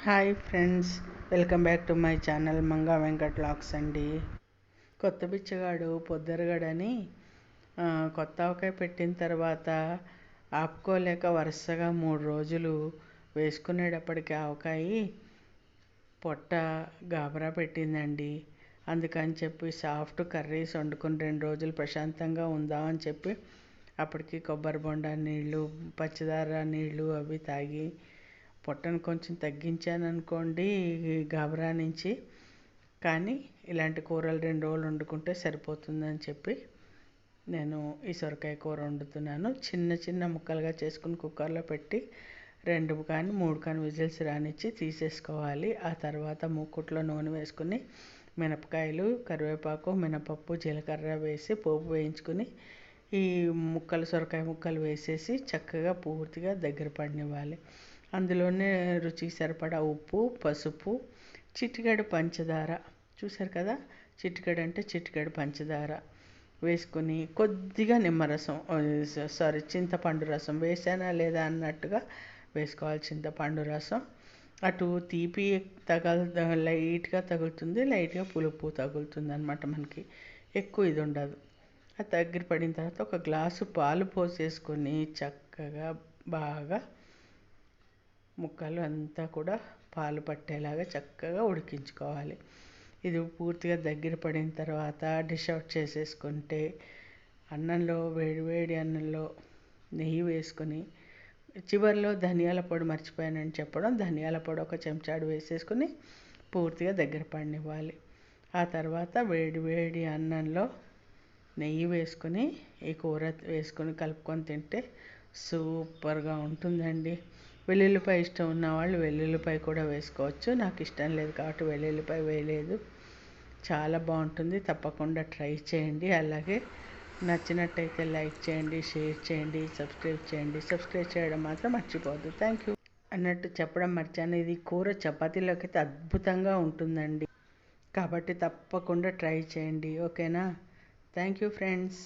Hi friends, welcome back to my channel Manga Venkat vlogs అండి. కొత్త బిచ్చగాడు పొద్దరగాడని కొత్త ఆవకాయ పెట్టిన తర్వాత ఆపుకోలేక వరుసగా 3 రోజులు వేసుకునేటప్పటికి ఆవకాయ పొట్ట గాబరా పెట్టిందండి. అందుకని చెప్పి సాఫ్ట్ కర్రీస్ వండుకొని 2 రోజులు ప్రశాంతంగా ఉందామని చెప్పి అప్పటికి కొబ్బరి బొండా నీళ్ళు, పచ్చదార నీళ్ళు అవి తాగి పొట్టను కొంచెం తగ్గించాను అనుకోండి గాబరా నుంచి. కానీ ఇలాంటి కూరలు 2 రోజులు వండుకుంటే సరిపోతుందని చెప్పి నేను ఈ సొరకాయ కూర వండుతున్నాను. చిన్న చిన్న ముక్కలుగా చేసుకుని కుక్కర్లో పెట్టి 2 కానీ 3 కానీ విజిల్స్ రానిచ్చి తీసేసుకోవాలి. ఆ తర్వాత మూకుట్లో నూనె వేసుకుని మినపకాయలు, కరివేపాకు, మినపప్పు, జీలకర్ర వేసి పోపు వేయించుకుని ఈ సొరకాయ ముక్కలు వేసేసి చక్కగా పూర్తిగా దగ్గర పడనివ్వాలి. అందులోనే రుచికి సరిపడా ఉప్పు, పసుపు, చిటికెడు పంచదార, చూసారు కదా, చిటికెడు అంటే చిటికెడు పంచదార వేసుకుని కొద్దిగా నిమ్మరసం, చింతపండు రసం వేసానా లేదా అన్నట్టుగా వేసుకోవాలి. చింతపండు రసం అటు తీపి లైట్గా తగులుతుంది, లైట్గా పులుపు తగులుతుంది అన్నమాట. మనకి ఎక్కువ ఇది ఉండదు. అది దగ్గర పడిన తర్వాత ఒక గ్లాసు పాలు పోసేసుకొని చక్కగా బాగా ముక్కలు అంతా కూడా పాలు పట్టేలాగా చక్కగా ఉడికించుకోవాలి. ఇది పూర్తిగా దగ్గర పడిన తర్వాత డిష్ అవుట్ చేసేసుకుంటే వేడివేడి అన్నంలో నెయ్యి వేసుకొని, చివరిలో ధనియాల పొడి మర్చిపోయానని చెప్పడం, ధనియాల పొడి ఒక చెంచాడు వేసేసుకుని పూర్తిగా దగ్గర పడనివ్వాలి. ఆ తర్వాత వేడి అన్నంలో నెయ్యి వేసుకొని ఈ కూర వేసుకొని కలుపుకొని తింటే సూపర్గా ఉంటుందండి. వెల్లుల్లిపాయ ఇష్టం ఉన్నవాళ్ళు వెల్లుల్లిపాయ కూడా వేసుకోవచ్చు. నాకు ఇష్టం లేదు కాబట్టి వెల్లుల్లిపాయ వేయలేదు. చాలా బాగుంటుంది, తప్పకుండా ట్రై చేయండి. అలాగే నచ్చినట్టయితే లైక్ చేయండి, షేర్ చేయండి, సబ్స్క్రైబ్ చేయడం మాత్రం మర్చిపోవద్దు. Thank you. అన్నట్టు చెప్పడం మర్చాను, ఇది కూర చపాతీలోకి అయితే అద్భుతంగా ఉంటుందండి. కాబట్టి తప్పకుండా ట్రై చేయండి. ఓకేనా? Thank you friends.